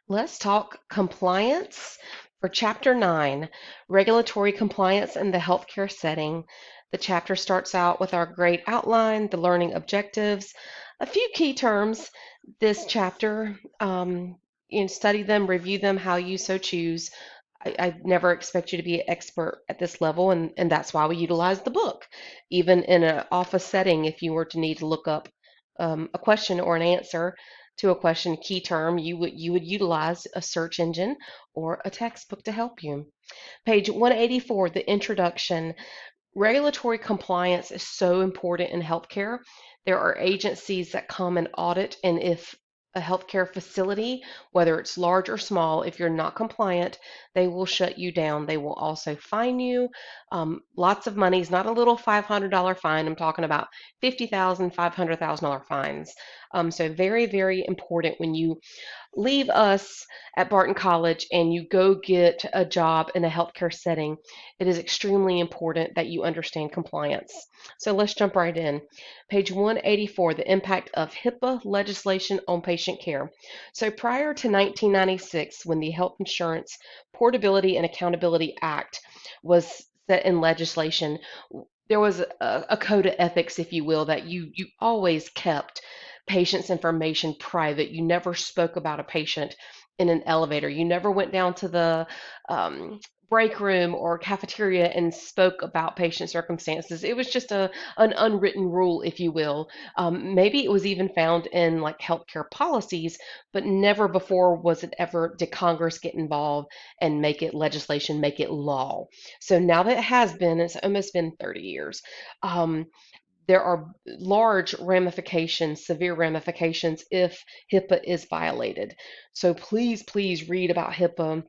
Let's talk compliance for Chapter 9, Regulatory Compliance in the Healthcare Setting. The chapter starts out with our great outline, the learning objectives, a few key terms. This chapter, study them, review them how you so choose. I never expect you to be an expert at this level, and that's why we utilize the book. Even in an office setting, if you were to need to look up a question or an answer to a question, key term, you would utilize a search engine or a textbook to help you. Page 184, the introduction. Regulatory compliance is so important in healthcare. There are agencies that come and audit, and if a healthcare facility, whether it's large or small, if you're not compliant, they will shut you down. They will also fine you. Lots of money is not a little $500 fine. I'm talking about $50,000, $500,000 fines. So very, very important when you leave us at Barton College and you go get a job in a healthcare setting, it is extremely important that you understand compliance. So let's jump right in. Page 184, the impact of HIPAA legislation on patient care. So prior to 1996, when the Health Insurance Portability and Accountability Act was set in legislation, there was a code of ethics, if you will, that you always kept patient's information private. You never spoke about a patient in an elevator. You never went down to the break room or cafeteria and spoke about patient circumstances. It was just an unwritten rule, if you will. Maybe it was even found in like healthcare policies, but never before was it ever, did Congress get involved and make it legislation, make it law. So now that it has been, it's almost been 30 years. Um, there are large ramifications, severe ramifications if HIPAA is violated. So please, please read about HIPAA.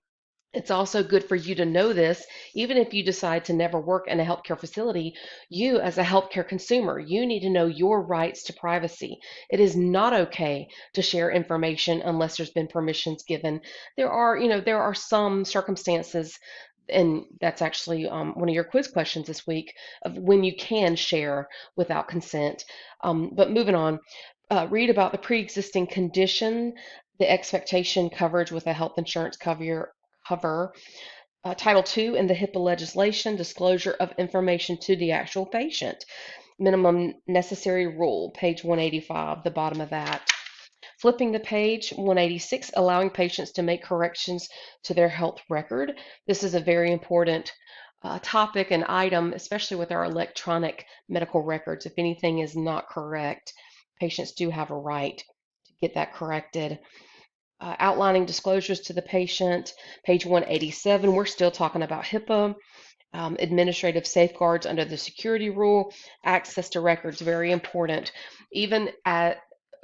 It's also good for you to know this, even if you decide to never work in a healthcare facility. You, as a healthcare consumer, you need to know your rights to privacy. It is not okay to share information unless there's been permissions given. There are some circumstances, and that's actually one of your quiz questions this week, of when you can share without consent. But moving on, read about the pre-existing condition, the expectation coverage with a health insurance cover, Title II in the HIPAA legislation, disclosure of information to the actual patient, minimum necessary rule, page 185, the bottom of that. Flipping the page, 186, allowing patients to make corrections to their health record. This is a very important topic and item, especially with our electronic medical records. If anything is not correct, patients do have a right to get that corrected. Outlining disclosures to the patient, page 187, we're still talking about HIPAA. Administrative safeguards under the security rule, access to records, very important. Even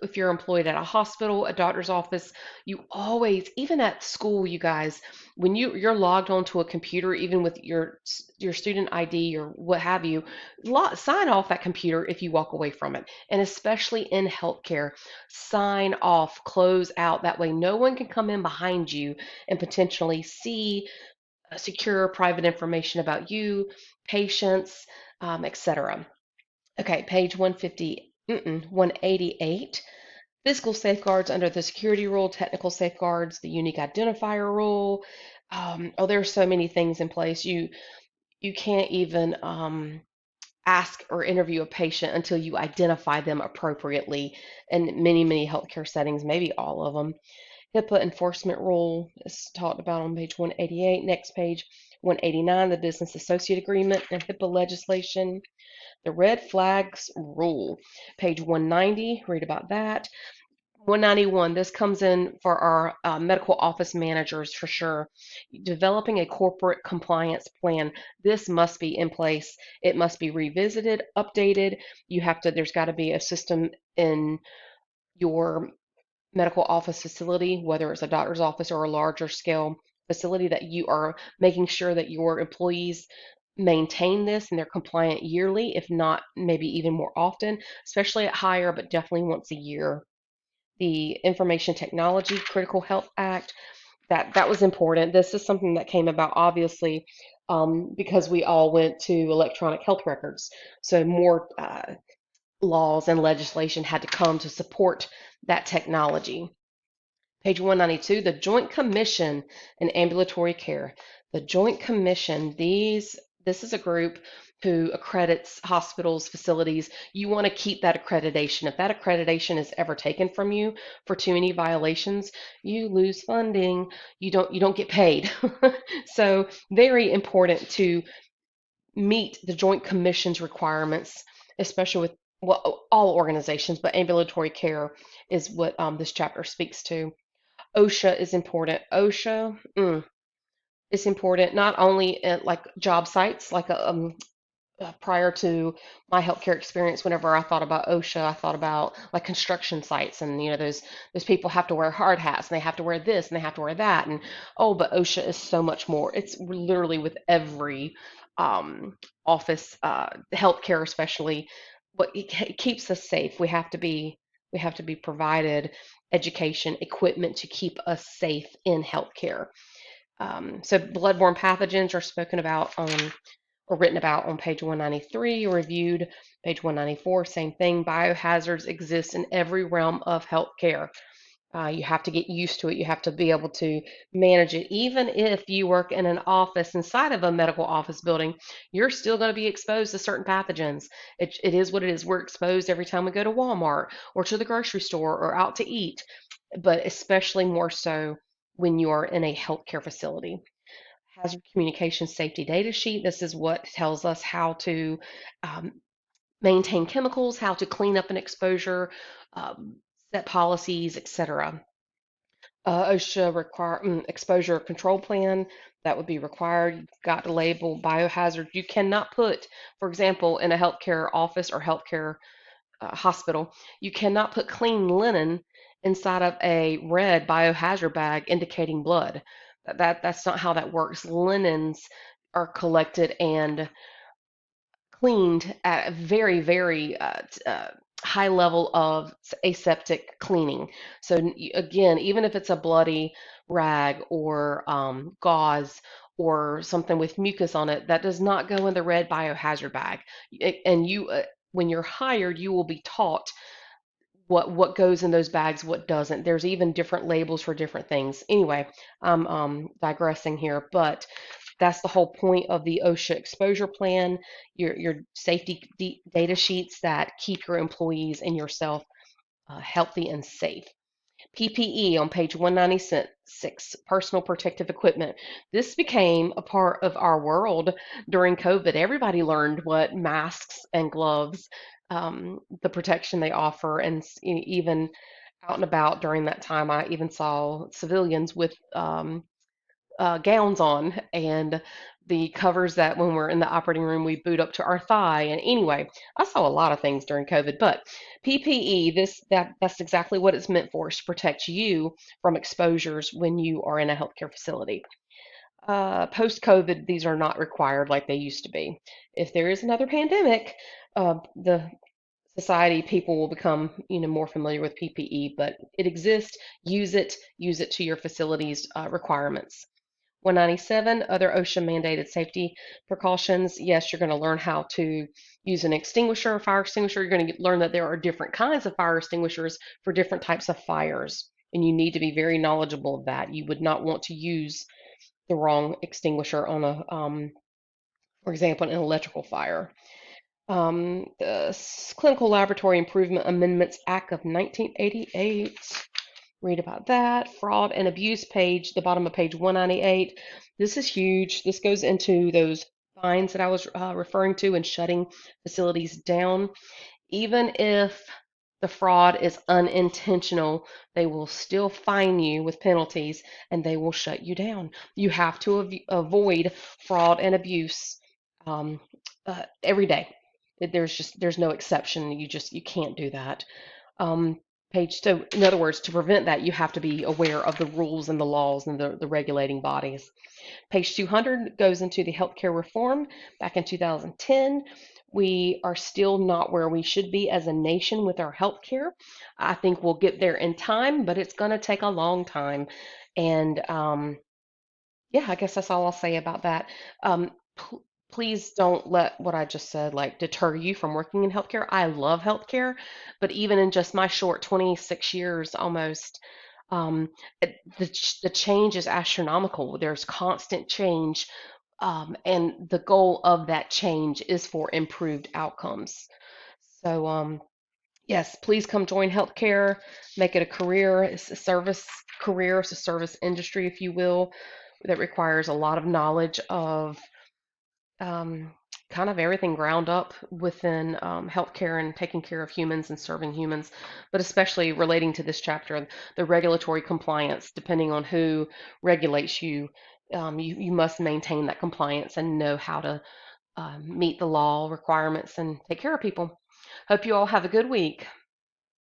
if you're employed at a hospital, a doctor's office, you always, even at school, you guys, when you're logged onto a computer, even with your student ID or what have you, sign off that computer if you walk away from it. And especially in healthcare, sign off, close out. That way, no one can come in behind you and potentially see secure private information about you, patients, etc. Okay, page 188. Physical safeguards under the security rule, technical safeguards, the unique identifier rule. There are so many things in place. You can't even ask or interview a patient until you identify them appropriately in many, many healthcare settings, maybe all of them. HIPAA enforcement rule is talked about on page 188. Next page, 189, the business associate agreement and HIPAA legislation. The red flags rule, page 190, read about that. 191, this comes in for our medical office managers for sure. Developing a corporate compliance plan. This must be in place. It must be revisited, updated. There's got to be a system in your medical office facility, whether it's a doctor's office or a larger scale facility, that you are making sure that your employees maintain this and they're compliant yearly, if not maybe even more often, especially at higher, but definitely once a year. The Information Technology Critical Health Act, that was important. This is something that came about obviously because we all went to electronic health records. So more laws and legislation had to come to support that technology. Page 192, the Joint Commission in Ambulatory Care. The Joint Commission, this is a group who accredits hospitals, facilities. You want to keep that accreditation. If that accreditation is ever taken from you for too many violations, you lose funding. You don't get paid. So very important to meet the Joint Commission's requirements, especially with, well, all organizations, but ambulatory care is what this chapter speaks to. OSHA is important. OSHA is important not only at like job sites, like prior to my healthcare experience, whenever I thought about OSHA, I thought about like construction sites, and those people have to wear hard hats, and they have to wear this, and they have to wear that, and oh, but OSHA is so much more. It's literally with every office, healthcare especially, but it keeps us safe. We have to be provided education, equipment to keep us safe in healthcare. So bloodborne pathogens are spoken about on or written about on page 193, reviewed page 194, same thing. Biohazards exist in every realm of healthcare. You have to get used to it. You have to be able to manage it. Even if you work in an office inside of a medical office building, you're still going to be exposed to certain pathogens. It is what it is. We're exposed every time we go to Walmart or to the grocery store or out to eat, but especially more so when you are in a healthcare facility. Hazard communication safety data sheet. This is what tells us how to um, maintain chemicals, how to clean up an exposure, um, set policies, etc. OSHA exposure control plan that would be required. You've got to label biohazard. You cannot put, for example, in a healthcare office or healthcare hospital, you cannot put clean linen inside of a red biohazard bag indicating blood. That's not how that works. Linens are collected and cleaned at a very, very high level of aseptic cleaning. So again, even if it's a bloody rag or gauze or something with mucus on it, that does not go in the red biohazard bag. And when you're hired, you will be taught what goes in those bags, what doesn't. There's even different labels for different things. Anyway, I'm digressing here, but that's the whole point of the OSHA exposure plan, your safety data sheets that keep your employees and yourself healthy and safe. PPE on page 196, personal protective equipment. This became a part of our world during COVID. Everybody learned what masks and gloves, the protection they offer, and even out and about during that time, I even saw civilians with gowns on and the covers that when we're in the operating room we boot up to our thigh. And anyway, I saw a lot of things during COVID, but PPE, that's exactly what it's meant for, is to protect you from exposures when you are in a healthcare facility. Post COVID, these are not required like they used to be. If there is another pandemic, the society people will become more familiar with PPE, but it exists. Use it to your facility's requirements. 197, other OSHA mandated safety precautions. Yes, you're going to learn how to use an extinguisher, a fire extinguisher. You're going to learn that there are different kinds of fire extinguishers for different types of fires, and you need to be very knowledgeable of that. You would not want to use the wrong extinguisher on for example, an electrical fire. The Clinical Laboratory Improvement Amendments Act of 1988. Read about that. Fraud and abuse page, the bottom of page 198. This is huge. This goes into those fines that I was referring to and shutting facilities down. Even if the fraud is unintentional, they will still fine you with penalties and they will shut you down. You have to avoid fraud and abuse every day. There's no exception. You can't do that. Um, so in other words, to prevent that, you have to be aware of the rules and the laws and the regulating bodies. Page 200 goes into the healthcare reform back in 2010. We are still not where we should be as a nation with our healthcare. I think we'll get there in time, but it's going to take a long time. And yeah, I guess that's all I'll say about that. Please don't let what I just said like deter you from working in healthcare. I love healthcare, but even in just my short 26 years almost, Um, the change is astronomical. There's constant change, and the goal of that change is for improved outcomes. So, yes, please come join healthcare, make it a career. It's a service career, it's a service industry, if you will, that requires a lot of knowledge of um, kind of everything ground up within healthcare and taking care of humans and serving humans, but especially relating to this chapter, the regulatory compliance, depending on who regulates you. You must maintain that compliance and know how to meet the law requirements and take care of people. Hope you all have a good week.